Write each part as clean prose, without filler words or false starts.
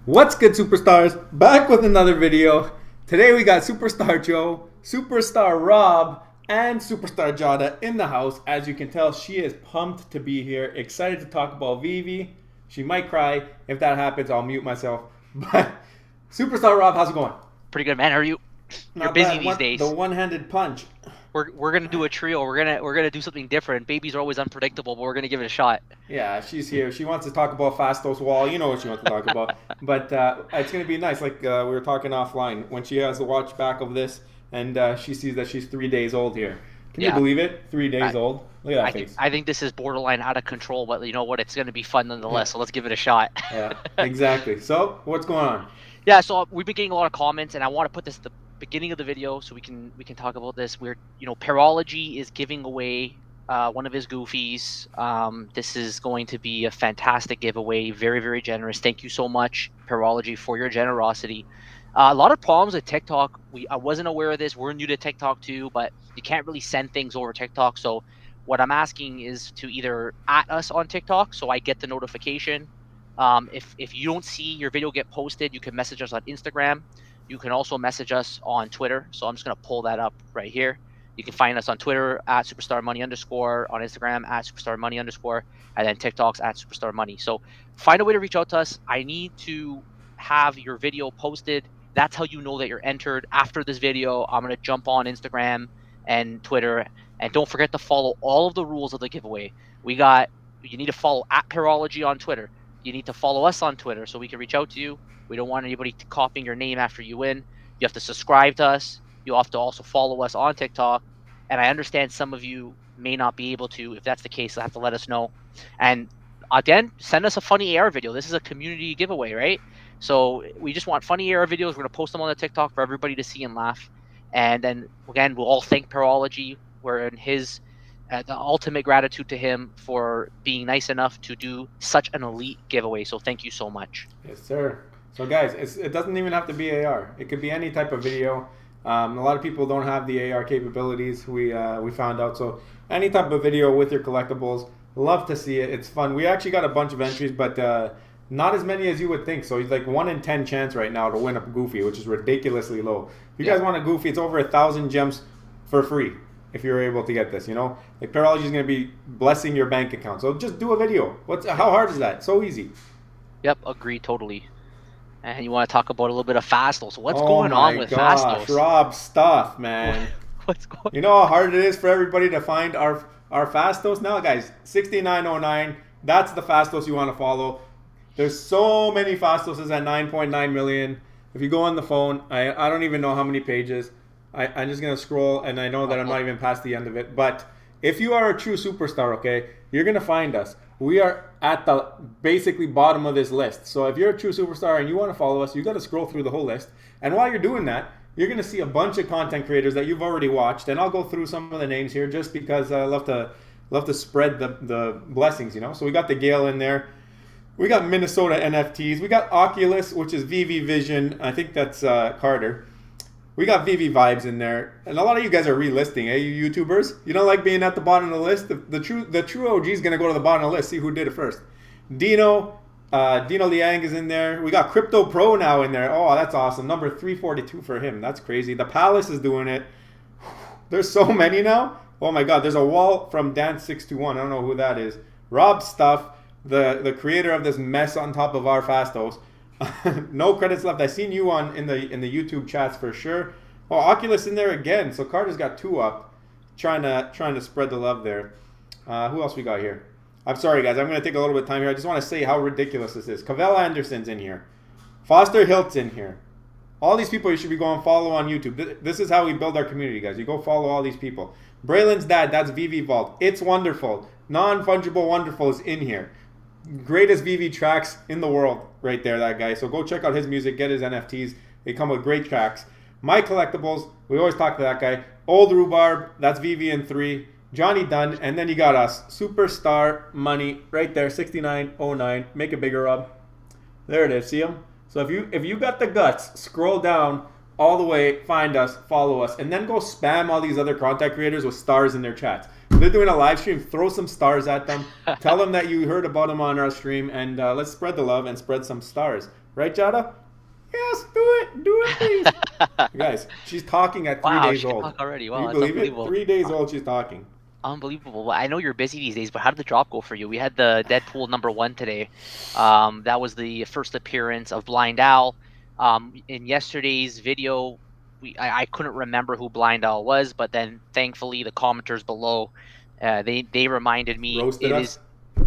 What's good, superstars? Back with another video. Today we got Superstar Joe, Superstar Rob, and Superstar Giada in the house. As you can tell, she is pumped to be here, excited to talk about Veve. She might cry. If that happens, I'll mute myself. But Superstar Rob, how's it going? Pretty good, man. How are you? You're Not busy bad. these The days. one-handed punch. We're gonna do a trio. We're gonna do something different. Babies are always unpredictable, but we're gonna give it a shot. Yeah, she's here. She wants to talk about Fastos Wall. You know what she wants to talk about. But it's going to be nice. Like we were talking offline. When she has to watch back of this and she sees that she's 3 days old here. Can you Yeah, believe it? 3 days I, old? Look at that I think face. I think this is borderline out of control, but you know what? It's gonna be fun Yeah, nonetheless. So let's give it a shot. yeah, exactly. So, what's going on? Yeah. So we've been getting a lot of comments, and I want to put this at the beginning of the video so we can talk about this. Pairology is giving away one of his goofies. This is going to be a fantastic giveaway. Very, very generous. Thank you so much, Pairology, for your generosity. A lot of problems with TikTok. I wasn't aware of this. We're new to TikTok too, but you can't really send things over TikTok. So what I'm asking is to either at us on TikTok so I get the notification. If you don't see your video get posted, you can message us on Instagram. You can also message us on Twitter. So I'm just gonna pull that up right here. You can find us on Twitter at superstar money underscore, on Instagram at superstar money underscore, and then TikTok's at superstar money. So find a way to reach out to us. I need to have your video posted. That's how you know that you're entered. After this video, I'm gonna jump on Instagram and Twitter, and don't forget to follow all of the rules of the giveaway. You need to follow at Pairology on Twitter. You need to follow us on Twitter so we can reach out to you. We don't want anybody copying your name after you win. You have to subscribe to us. You have to also follow us on TikTok. And I understand some of you may not be able to. If that's the case, you'll have to let us know. And again, send us a funny AR video. This is a community giveaway, right? So we just want funny AR videos. We're going to post them on the TikTok for everybody to see and laugh. And then again, we'll all thank Pairology. We're in his the ultimate gratitude to him for being nice enough to do such an elite giveaway. So thank you so much. Yes, sir. So, guys, it doesn't even have to be AR. It could be any type of video. A lot of people don't have the AR capabilities. We found out. So, any type of video with your collectibles, love to see it. It's fun. We actually got a bunch of entries, but not as many as you would think. So, it's like 1 in 10 chance right now to win a Goofy, which is ridiculously low. If you Yeah. guys want a Goofy, it's over 1,000 gems for free if you're able to get this. Like Pairology is going to be blessing your bank account. So just do a video. How hard is that? So easy. Yep. Agree totally. And you want to talk about a little bit of Fastos. What's Oh going on my with gosh, Fastos? Rob, stuff, man. What's going You know how hard it is for everybody to find our Fastos now, guys. 6909. That's the Fastos you want to follow. There's so many Fastoses at 9.9 million. If you go on the phone, I don't even know how many pages. I'm just gonna scroll, and I know that I'm on? not even past the end of it. But if you are a true superstar, okay, you're gonna find us. We are at the basically bottom of this list. So if you're a true superstar and you want to follow us, you got to scroll through the whole list. And while you're doing that, you're gonna see a bunch of content creators that you've already watched, and I'll go through some of the names here just because I love to spread the blessings. So we got the Gale in there. We got Minnesota NFTs. We got Oculus, which is Veve Vision. I think that's Carter. We got Veve Vibes in there, and a lot of you guys are relisting, eh? You YouTubers, you don't like being at the bottom of the list. The true OG is gonna go to the bottom of the list. See who did it first. Dino Liang is in there. We got Crypto Pro now in there. Oh, that's awesome. Number 342 for him. That's crazy. The Palace is doing it. There's so many now. Oh my God. There's a wall from Dan621. I don't know who that is. Rob Stuff, the creator of this mess on top of our Fastos. No credits left. I seen you in the YouTube chats for sure. Oh, Oculus in there again. So Carter's got two up, trying to spread the love there. Who else we got here? I'm sorry guys. I'm gonna take a little bit of time here. I just want to say how ridiculous this is. Cavell Anderson's in here. Foster Hilt's in here. All these people you should be going follow on YouTube. This is how we build our community, guys. You go follow all these people. Braylon's dad. That's Veve Vault. It's wonderful. Non-fungible wonderful is in here. Greatest Veve tracks in the world right there, that guy. So go check out his music, get his NFTs. They come with great tracks. My Collectibles, we always talk to that guy. Old Rhubarb, that's Veve in 3. Johnny Dunn, and then you got us. Superstar Money right there, 6909. Make it bigger, Rob. There it is, see him? So if you got the guts, scroll down all the way, find us, follow us, and then go spam all these other content creators with stars in their chats. If they're doing a live stream, throw some stars at them. Tell them that you heard about them on our stream, and let's spread the love and spread some stars. Right, Jada? Yes, do it, please. Guys, she's talking at three Wow, days she can old. talk already. Do Wow, you that's believe it? unbelievable. 3 days old, she's talking. Unbelievable. Well, I know you're busy these days, but how did the drop go for you? We had the Deadpool #1 today. That was the first appearance of Blind Owl. In yesterday's video, I couldn't remember who Blind Owl was, but then thankfully the commenters below, they reminded me Roasted it us? is,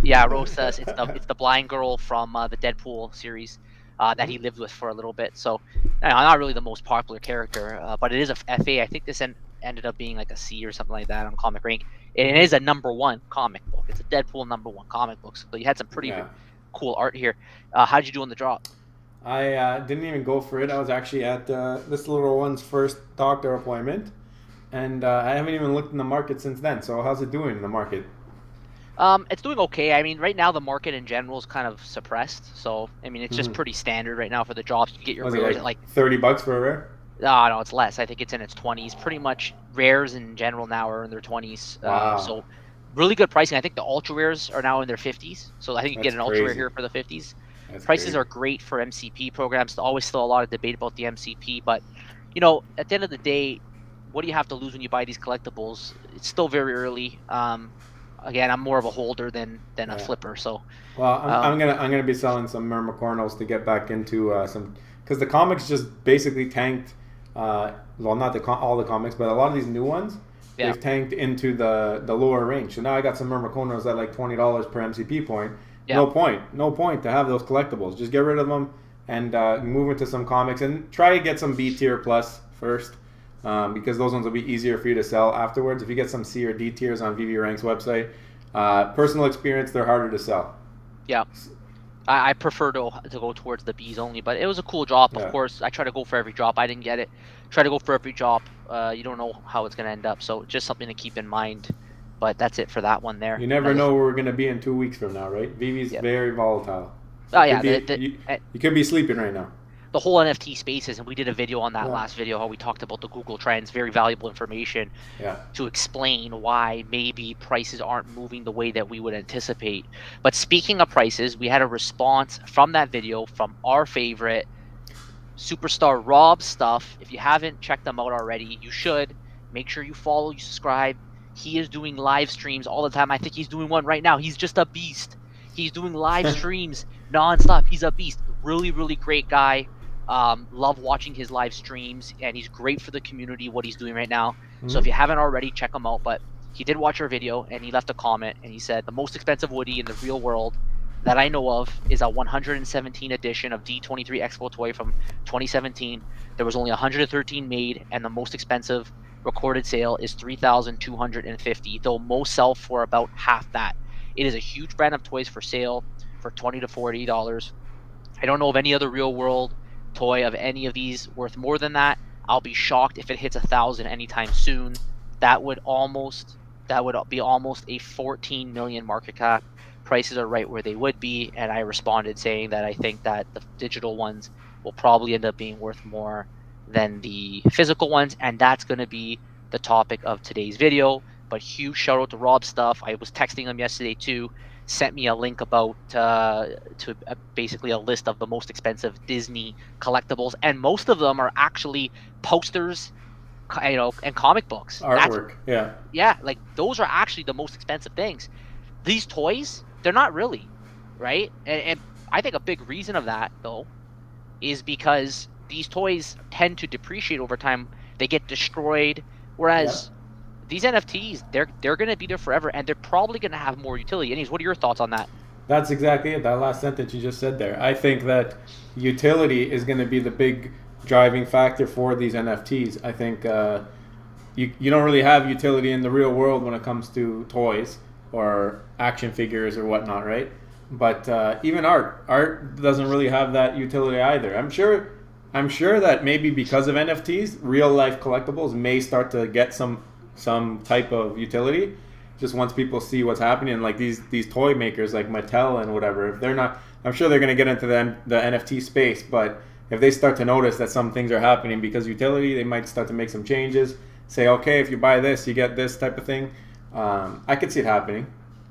yeah, Rosas. It's the blind girl from the Deadpool series that he lived with for a little bit. So, not really the most popular character, but it is a FA. I think this ended up being like a C or something like that on Comic Rank. It is a #1 comic book. It's a Deadpool #1 comic book. So you had some pretty Yeah. cool art here. How'd you do on the drop? I didn't even go for it. I was actually at this little one's first doctor appointment, and I haven't even looked in the market since then. So how's it doing in the market? It's doing okay. I mean, right now the market in general is kind of suppressed. So I mean, it's just Mm-hmm. pretty standard right now for the drops. You can get your Was it rares like at like, $30 for a rare? no, it's less. I think it's in its 20s. Pretty much rares in general now are in their 20s. Wow, So really good pricing. I think the ultra rares are now in their 50s. So I think you that's get an ultra rare crazy. here for the 50s. That's Prices crazy. are great for MCP programs. Always still a lot of debate about the MCP, but at the end of the day, what do you have to lose when you buy these collectibles? It's still very early. Again, I'm more of a holder than a Yeah. flipper. So Well, um, I'm gonna be selling some Mermacornos to get back into some because the comics just basically tanked. Well, not all the comics, but a lot of these new ones yeah, they've tanked into the lower range. So now I got some Mermacornos at like $20 per MCP point. yeah. No point to have those collectibles. Just get rid of them and move into some comics and try to get some B tier plus first. Because those ones will be easier for you to sell afterwards. If you get some C or D tiers on VV Rank's website, personal experience, they're harder to sell. Yeah. I prefer to go towards the Bs only, but it was a cool drop. Of Yeah. course, I try to go for every drop. I didn't get it. Try to go for every drop. You don't know how it's gonna end up, so just something to keep in mind. But that's it for that one there. You never know where we're going to be in 2 weeks from now, right? VV's Yeah. very volatile. Oh You could yeah. be you could be sleeping right now. The whole NFT spaces, and we did a video on that Yeah. last video, how we talked about the Google Trends, very valuable information Yeah. to explain why maybe prices aren't moving the way that we would anticipate. But speaking of prices, we had a response from that video from our favorite Superstar Rob stuff. If you haven't checked them out already, you should. Make sure you follow, you subscribe. He is doing live streams all the time. I think he's doing one right now. He's just a beast. He's doing live streams nonstop. He's a beast. Really, really great guy. Love watching his live streams, and he's great for the community. What he's doing right now. So if Mhm. you haven't already, check him out. But he did watch our video, and he left a comment, and he said the most expensive Woody in the real world that I know of is a 117 edition of D23 Expo toy from 2017. There was only 113 made, and the most expensive recorded sale is 3,250, though most sell for about half that. It is a huge brand of toys for sale for $20 to $40. I don't know of any other real world toy of any of these worth more than that. I'll be shocked if it hits 1,000 anytime soon. That would almost that would be almost a 14 million market cap. Prices are right where they would be, and I responded saying that I think that the digital ones will probably end up being worth more than the physical ones, and that's going to be the topic of today's video. But huge shout out to Rob Stuff. I was texting him yesterday too. Sent me a link about to basically a list of the most expensive Disney collectibles, and most of them are actually posters, and comic books. That's Artwork. Yeah. Yeah, like those are actually the most expensive things. These toys, they're not really, right? And I think a big reason of that though is because these toys tend to depreciate over time. They get destroyed, Yeah. whereas these NFTs, they're going to be there forever, and they're probably going to have more utility. Anyways, what are your thoughts on that? That's exactly it. That last sentence you just said there. I think that utility is going to be the big driving factor for these NFTs. I think you don't really have utility in the real world when it comes to toys or action figures or whatnot, right? But even art doesn't really have that utility either. I'm sure that maybe because of NFTs, real life collectibles may start to get some type of utility. Just once people see what's happening, like these toy makers like Mattel and whatever, if they're not, I'm sure they're going to get into the NFT space. But if they start to notice that some things are happening because utility, they might start to make some changes. Say, okay, if you buy this, you get this type of thing. I could see it happening.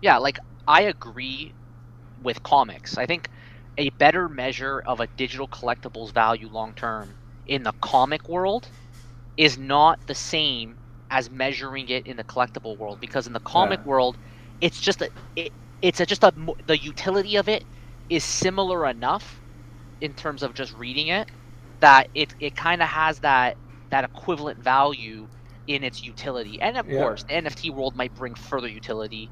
Yeah, like I agree with comics. I think a better measure of a digital collectibles value long term in the comic world is not the same as measuring it in the collectible world, because in the comic world, it's just the utility of it is similar enough in terms of just reading it that it kind of has that equivalent value in its utility. And of Yeah. course, the NFT world might bring further utility.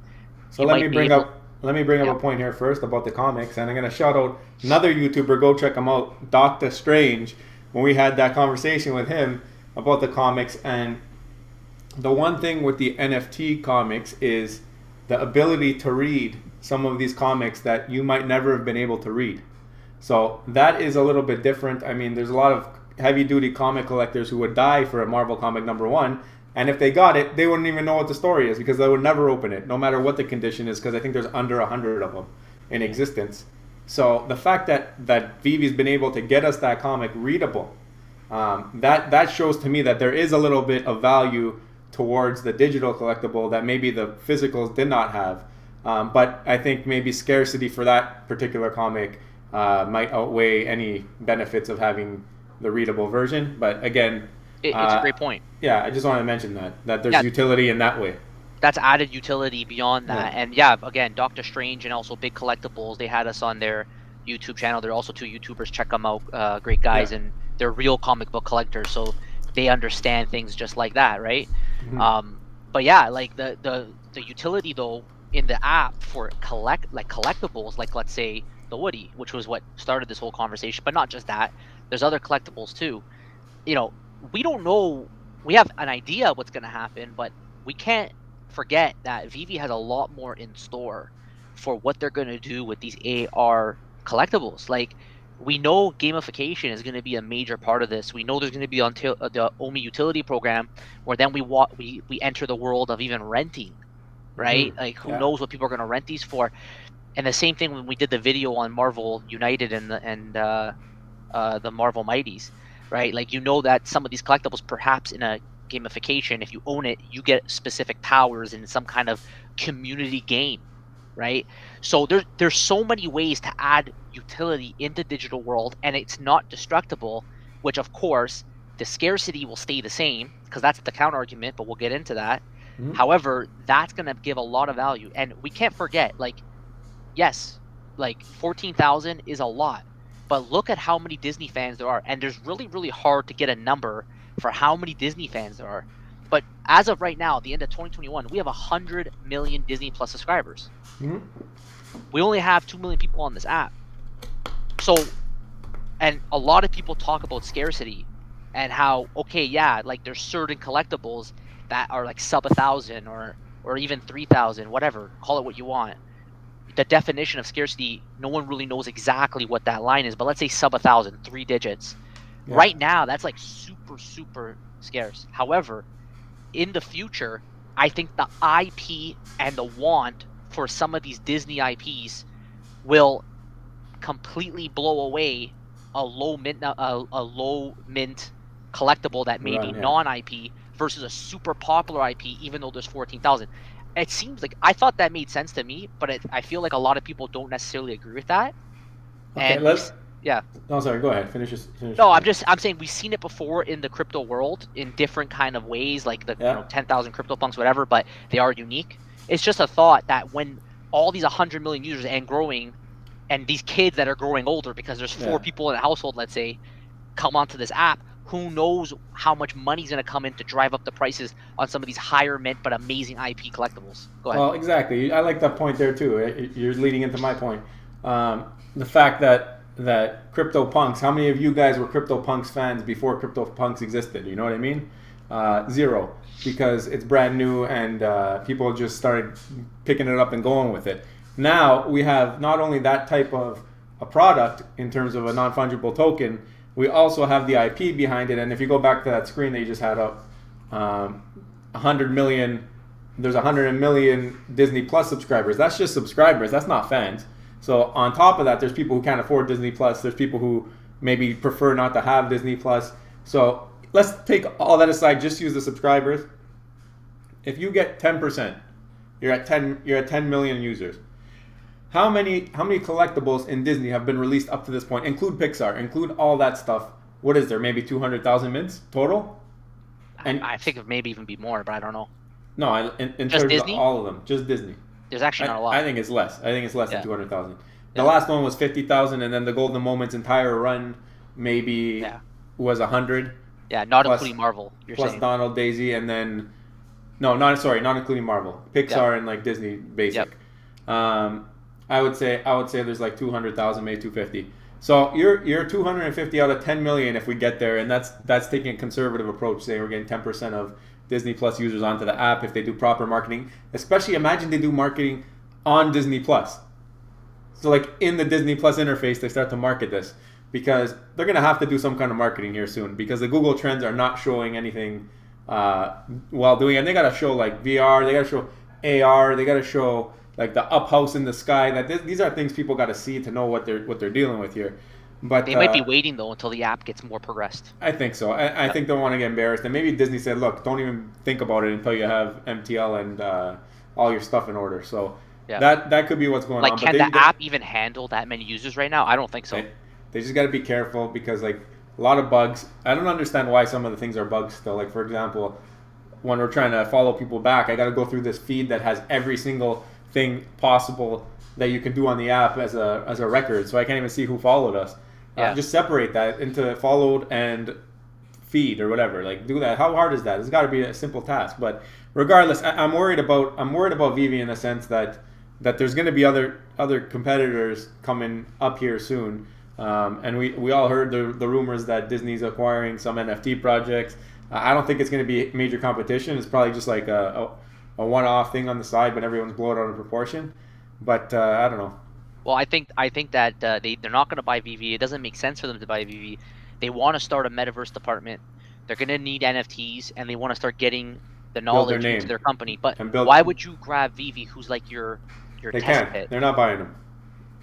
So You might be able, let me bring up yeah. a point here first about the comics, and I'm gonna shout out another YouTuber. Go check him out, Doctor Strange. When we had that conversation with him about the comics, and the one thing with the NFT comics is the ability to read some of these comics that you might never have been able to read. So that is a little bit different. I mean, there's a lot of heavy duty comic collectors who would die for a Marvel comic #1, and if they got it, they wouldn't even know what the story is because they would never open it, no matter what the condition is, because I think there's under 100 of them in existence. So the fact that Veve's been able to get us that comic readable, that shows to me that there is a little bit of value towards the digital collectible that maybe the physicals did not have. But I think maybe scarcity for that particular comic might outweigh any benefits of having the readable version. But again, It's a great point. yeah, I just want to mention that there's Yeah, utility in that way. that's added utility beyond that. Yeah. And yeah, again, Doctor Strange and also Big Collectibles, they had us on their YouTube channel. They're also two YouTubers. Check them out. Great Yeah. guys, and they're real comic book collectors, so they understand things just like that, right? Mhm. But yeah, like the utility though in the app for collectibles, like let's say the Woody, which was what started this whole conversation. But not just that. There's other collectibles too. You know, we don't know. We have an idea what's going to happen, but we can't forget that Veve has a lot more in store for what they're going to do with these AR collectibles. Like, we know gamification is going to be a major part of this. We know there's going to be until the OMI utility program, where then we enter the world of even renting, right? Mhm. Like, who Yeah. knows what people are going to rent these for? And the same thing when we did the video on Marvel United and the Marvel Mighties, right? Like, you know that some of these collectibles, perhaps in a gamification, if you own it, you get specific powers in some kind of community game, right? So there's so many ways to add utility into digital world, and it's not destructible. Which of course the scarcity will stay the same because that's the counter argument, but we'll get into that. Mhm. However, that's gonna give a lot of value, and we can't forget, like, yes, like 14,000 is a lot, but look at how many Disney fans there are, and there's really, really hard to get a number for how many Disney fans there are. But as of right now, the end of 2021, we have 100 million Disney Plus subscribers. Mhm. We only have 2 million people on this app. So, and a lot of people talk about scarcity and how, okay, yeah, like there's certain collectibles that are like sub 1,000 or even 3,000, whatever, call it what you want. The definition of scarcity, no one really knows exactly what that line is, but let's say sub 1,000, 3 digits. Yeah. Right now, that's like super, super scarce. However, in the future, I think the IP and the want for some of these Disney IPs will completely blow away a low mint collectible that may be Run. Yeah. non-IP versus a super popular IP, even though there's 14,000. It seems like, I thought that made sense to me, but I feel like a lot of people don't necessarily agree with that. Okay. And yeah. No, sorry. Go ahead. Finish your No, point. I'm saying we've seen it before in the crypto world in different kind of ways, like the Yeah. 10,000 crypto punks, whatever, but they are unique. It's just a thought that when all these 100 million users and growing, and these kids that are growing older because there's four Yeah. people in a household, let's say, come onto this app, who knows how much money's going to come in to drive up the prices on some of these higher mint but amazing IP collectibles. Go ahead. Well, exactly. I like that point there too. You're leading into my point. The fact that CryptoPunks. How many of you guys were CryptoPunks fans before CryptoPunks existed? You know what I mean? Zero, because it's brand new and people just started picking it up and going with it. Now we have not only that type of a product in terms of a non-fungible token, we also have the IP behind it. And if you go back to that screen that you just had up, 100 million. There's 100 million Disney Plus subscribers. That's just subscribers. That's not fans. So on top of that, there's people who can't afford Disney Plus. There's people who maybe prefer not to have Disney Plus. So let's take all that aside. Just use the subscribers. If you get 10%, you're at 10 million users. how many collectibles in Disney have been released up to this point? Include Pixar, include all that stuff. What is there? Maybe 200,000 mints total. And I think it maybe even be more, but I don't know. no, in Just terms of Disney? all of them, just Disney. There's actually not a I lot. think it's less. I think it's less than Yeah. 200,000. The Yeah. last one was 50,000, and then the Golden Moment's entire run maybe Yeah. was 100 Yeah. Not plus including Marvel. You're plus saying. Donald, Daisy, and then no, not including Marvel, Yep. Pixar, and like Disney Yep. basic. Um, I would say there's like 200,000, maybe 250. So you're 250 out of 10 million if we get there, and that's taking a conservative approach, saying we're getting 10% of Disney Plus users onto the app if they do proper marketing. Especially imagine they do marketing on Disney Plus. So like in the Disney Plus interface, they start to market this because they're gonna have to do some kind of marketing here soon because the Google Trends are not showing anything while doing it. And they gotta show like VR, they gotta show AR, they gotta show like the up house in the sky. These are things people gotta see to know what they're dealing with here. But They might be waiting though until the app gets more progressed. I think so. I think they don't want to get embarrassed, and maybe Disney said, "Look, don't even think about it until you have MTL and all your stuff in order." So Yeah. that could be what's going Like, on. can the app even handle that many users right now? I don't think so. They just got to be careful because like a lot of bugs. I don't understand why some of the things are bugs still. Like for example, when we're trying to follow people back, I got to go through this feed that has every single thing possible that you can do on the app as a record. So I can't even see who followed us. Yeah. Just separate that into followed and feed or whatever. Like do that. How hard is that? It's got to be a simple task. But regardless, I'm worried about Veve in the sense that there's going to be other competitors coming up here soon. And we all heard the rumors that Disney's acquiring some NFT projects. I don't think it's going to be major competition. It's probably just like a one-off thing on the side, but everyone's blown out of proportion. But I don't know. Well, I think that they're not going to buy Veve. It doesn't make sense for them to buy Veve. They want to start a metaverse department. They're going to need NFTs, and they want to start getting the knowledge into their company. But why would you grab Veve, who's like your they test can't. pit? They're not buying them.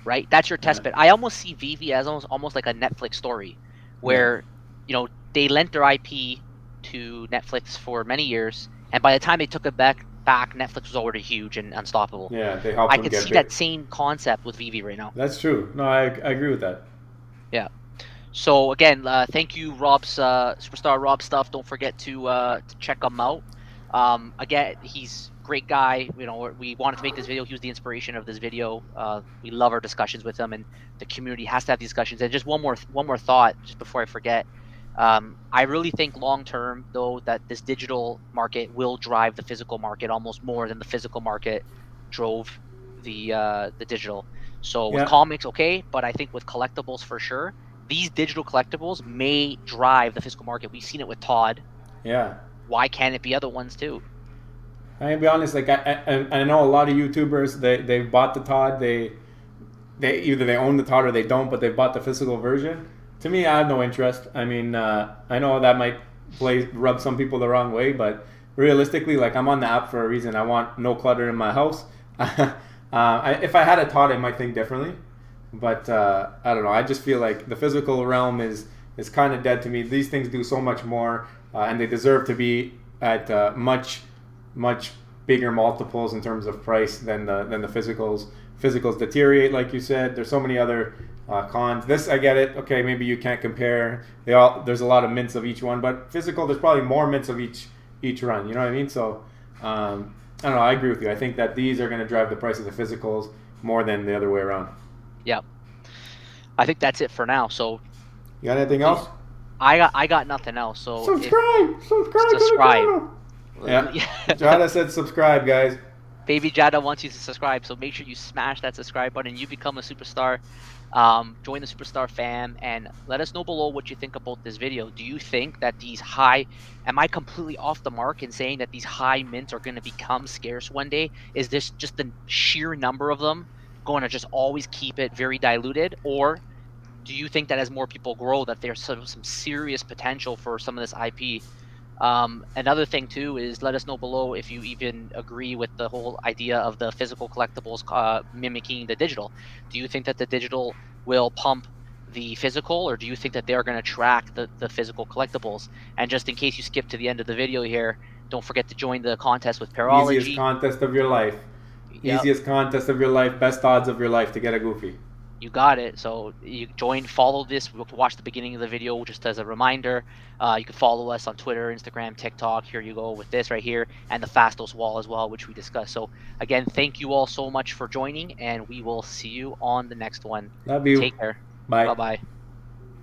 Right? That's your test pit. I almost see Veve as almost like a Netflix story, where they lent their IP to Netflix for many years, and by the time they took it back, Netflix was already huge and unstoppable. Yeah, they helped I them could get see big. that same concept with Veve right now. That's true. No, I agree with that. Yeah. So again, thank you, Superstar Rob stuff. Don't forget to check him out. Again, he's a great guy. We wanted to make this video. He was the inspiration of this video. We love our discussions with him, and the community has to have these discussions. And just one more thought, just before I forget. I really think long term, though, that this digital market will drive the physical market almost more than the physical market drove the digital. So with comics, okay, but I think with collectibles for sure, these digital collectibles may drive the physical market. We've seen it with Todd. Yeah. Why can't it be other ones too? I can be honest. Like I know a lot of YouTubers. They've bought the Todd. They either they own the Todd or they don't, but they bought the physical version. To me, I have no interest. I mean, I know that might rub some people the wrong way, but realistically, like I'm on the app for a reason. I want no clutter in my house. If I had a Todd, I might think differently, but I don't know. I just feel like the physical realm is kind of dead to me. These things do so much more, and they deserve to be at much bigger multiples in terms of price than the physicals. Physicals deteriorate, like you said. There's so many other cons. This, I get it. Okay, maybe you can't compare. There's a lot of mints of each one, but physical, there's probably more mints of each run. You know what I mean? So I don't know. I agree with you. I think that these are going to drive the price of the physicals more than the other way around. Yeah, I think that's it for now. So you got anything else? I got nothing else. So subscribe to the channel. Yeah, Giada said subscribe, guys. Baby Giada wants you to subscribe, so make sure you smash that subscribe button. You become a superstar. Join the Superstar fam, and let us know below what you think about this video. Do you think that am I completely off the mark in saying that these high mints are going to become scarce one day? Is this just the sheer number of them going to just always keep it very diluted? Or do you think that as more people grow, that there's some serious potential for some of this IP? Another thing too is let us know below if you even agree with the whole idea of the physical collectibles mimicking the digital. Do you think that the digital will pump the physical, or do you think that they're going to track the physical collectibles? And just in case you skip to the end of the video here, don't forget to join the contest with Pairology. Easiest contest of your life. Yep. easiest contest of your life, best odds of your life to get a Goofy. You got it. So you follow this, watch the beginning of the video just as a reminder. You can follow us on Twitter, Instagram, TikTok. Here you go with this right here, and the Fastos wall as well, which we discussed. So again, thank you all so much for joining, and we will see you on the next one. Love you. Take care. Bye. Bye bye.